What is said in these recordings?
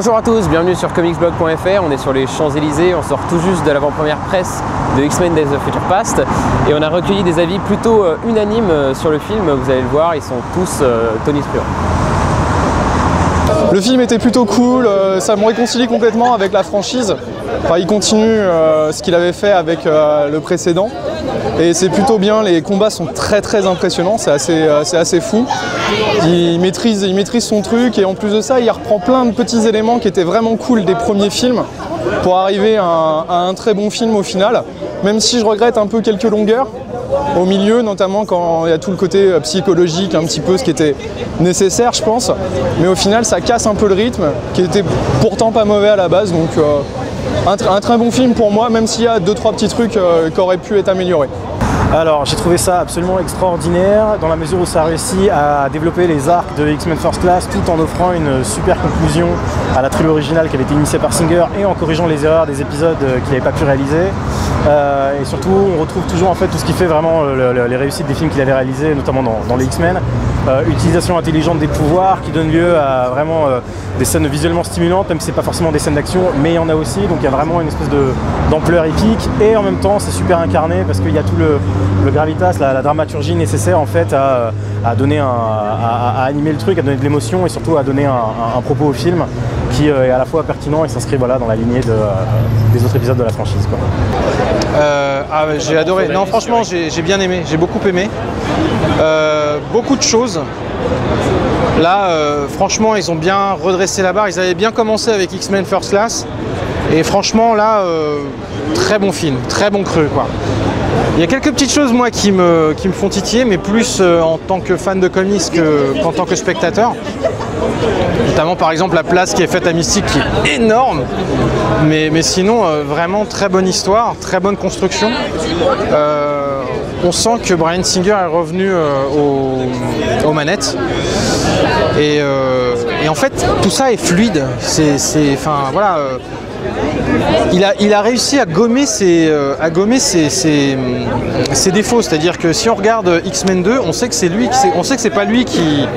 Bonjour à tous, bienvenue sur comicsblog.fr. On est sur les Champs-Élysées, on sort tout juste de l'avant-première presse de X-Men Days of Future Past et on a recueilli des avis plutôt unanimes sur le film. Vous allez le voir, ils sont tous tonitruants. Le film était plutôt cool, ça me réconcilie complètement avec la franchise. Enfin, il continue ce qu'il avait fait avec le précédent. Et c'est plutôt bien, les combats sont très impressionnants, c'est assez fou. Il maîtrise son truc et en plus de ça, il reprend plein de petits éléments qui étaient vraiment cool des premiers films pour arriver à un très bon film au final. Même si je regrette un peu quelques longueurs au milieu, notamment quand il y a tout le côté psychologique, un petit peu ce qui était nécessaire je pense. Mais au final ça casse un peu le rythme, qui était pourtant pas mauvais à la base. Donc un très bon film pour moi, même s'il y a 2-3 petits trucs qui auraient pu être améliorés. Alors j'ai trouvé ça absolument extraordinaire dans la mesure où ça a réussi à développer les arcs de X-Men First Class tout en offrant une super conclusion à la trilogie originale qui avait été initiée par Singer et en corrigeant les erreurs des épisodes qu'il n'avait pas pu réaliser. Et surtout on retrouve toujours en fait tout ce qui fait vraiment les réussites des films qu'il avait réalisés, notamment dans les X-Men. Utilisation intelligente des pouvoirs qui donne lieu à vraiment des scènes visuellement stimulantes, même si c'est pas forcément des scènes d'action, mais il y en a aussi, donc il y a vraiment une espèce d'ampleur épique et en même temps c'est super incarné parce qu'il y a tout le gravitas, la dramaturgie nécessaire en fait à donner à animer le truc, à donner de l'émotion et surtout à donner un propos au film qui est à la fois pertinent et s'inscrit voilà, dans la lignée des autres épisodes de la franchise, quoi. J'ai adoré. Non, franchement, j'ai bien aimé, j'ai beaucoup aimé. Beaucoup de choses. Là, franchement, ils ont bien redressé la barre. Ils avaient bien commencé avec X-Men First Class. Et franchement, là, très bon film, très bon cru, quoi. Il y a quelques petites choses, moi, qui me font titiller, mais plus en tant que fan de comics qu'en tant que spectateur. Notamment, par exemple, la place qui est faite à Mystique, qui est énorme. Mais sinon, vraiment très bonne histoire, très bonne construction. On sent que Bryan Singer est revenu aux manettes. Et en fait, tout ça est fluide. Il a réussi à gommer ses défauts, c'est-à-dire que si on regarde X-Men 2, on sait que c'est pas lui qui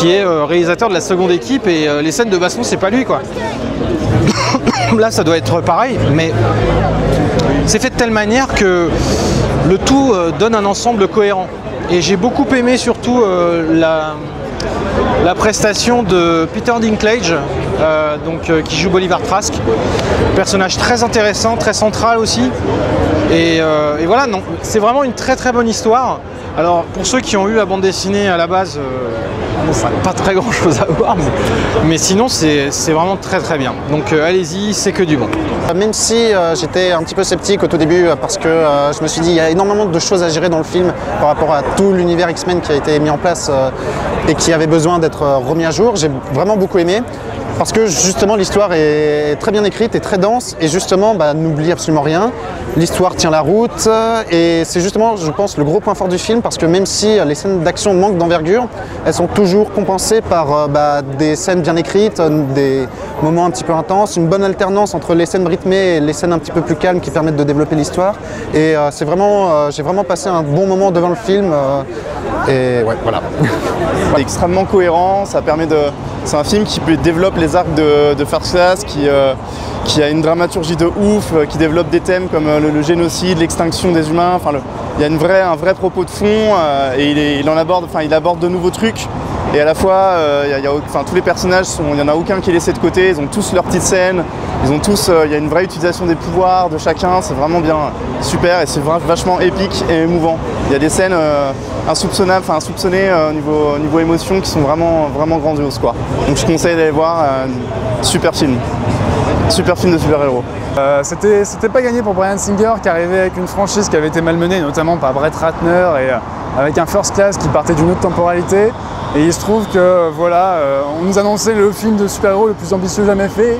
est réalisateur de la seconde équipe et les scènes de baston c'est pas lui, quoi. Là ça doit être pareil, mais c'est fait de telle manière que le tout donne un ensemble cohérent. Et j'ai beaucoup aimé surtout la prestation de Peter Dinklage, qui joue Bolivar Trask. Personnage très intéressant, très central aussi. Et voilà, c'est vraiment une très bonne histoire. Alors pour ceux qui ont eu la bande dessinée à la base, ça n'a pas très grand chose à voir, mais sinon c'est vraiment très bien. Donc allez-y, c'est que du bon. Même si j'étais un petit peu sceptique au tout début parce que je me suis dit il y a énormément de choses à gérer dans le film par rapport à tout l'univers X-Men qui a été mis en place et qui avait besoin d'être remis à jour. J'ai vraiment beaucoup aimé. Parce que justement l'histoire est très bien écrite et très dense et justement n'oublie absolument rien. L'histoire tient la route et c'est justement je pense le gros point fort du film parce que même si les scènes d'action manquent d'envergure, elles sont toujours compensées par des scènes bien écrites, des moments un petit peu intenses, une bonne alternance entre les scènes rythmées et les scènes un petit peu plus calmes qui permettent de développer l'histoire. Et j'ai vraiment passé un bon moment devant le film et ouais voilà. C'est extrêmement cohérent, ça permet c'est un film qui développe les arcs de First Class, qui a une dramaturgie de ouf, qui développe des thèmes comme le génocide, l'extinction des humains. Enfin, il y a un vrai propos de fond et il aborde de nouveaux trucs. Et à la fois, tous les personnages, il n'y en a aucun qui est laissé de côté, ils ont tous leurs petites scènes, il y a une vraie utilisation des pouvoirs de chacun, c'est vraiment bien, super et c'est vachement épique et émouvant. Il y a des scènes insoupçonnées au niveau émotion qui sont vraiment grandioses, quoi. Donc je conseille d'aller voir, super film de super-héros. C'était pas gagné pour Bryan Singer qui arrivait avec une franchise qui avait été malmenée notamment par Brett Ratner et avec un First Class qui partait d'une autre temporalité. Et il se trouve que voilà, on nous annonçait le film de super-héros le plus ambitieux jamais fait.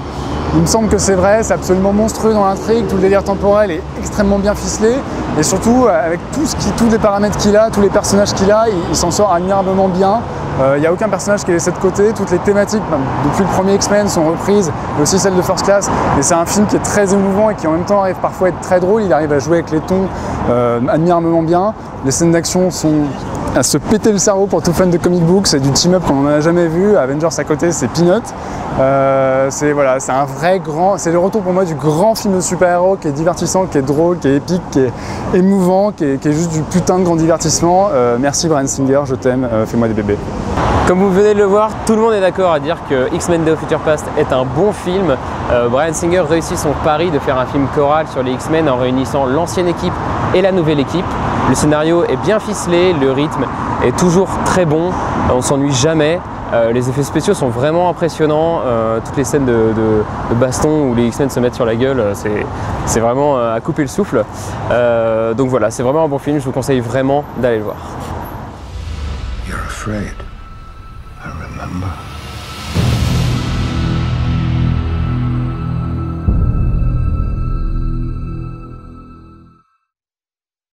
Il me semble que c'est vrai, c'est absolument monstrueux dans l'intrigue, tout le délire temporel est extrêmement bien ficelé. Et surtout, avec tous les paramètres qu'il a, tous les personnages qu'il a, il s'en sort admirablement bien. Il n'y a aucun personnage qui est laissé de côté, toutes les thématiques, depuis le premier X-Men, sont reprises, et aussi celles de First Class. Et c'est un film qui est très émouvant et qui en même temps arrive parfois à être très drôle, il arrive à jouer avec les tons admirablement bien. Les scènes d'action sont à se péter le cerveau pour tout fan de comic book. C'est du team-up qu'on n'en a jamais vu. Avengers à côté, c'est Peanut. C'est un vrai grand... C'est le retour pour moi du grand film de super-héros qui est divertissant, qui est drôle, qui est épique, qui est émouvant, qui est juste du putain de grand divertissement. Merci Bryan Singer, je t'aime, fais-moi des bébés. Comme vous venez de le voir, tout le monde est d'accord à dire que X-Men Days of Future Past est un bon film. Bryan Singer réussit son pari de faire un film choral sur les X-Men en réunissant l'ancienne équipe et la nouvelle équipe. Le scénario est bien ficelé, le rythme est toujours très bon, on ne s'ennuie jamais. Les effets spéciaux sont vraiment impressionnants, toutes les scènes de baston où les X-Men se mettent sur la gueule, c'est vraiment à couper le souffle. Donc voilà, c'est vraiment un bon film, je vous conseille vraiment d'aller le voir. You're afraid. I remember.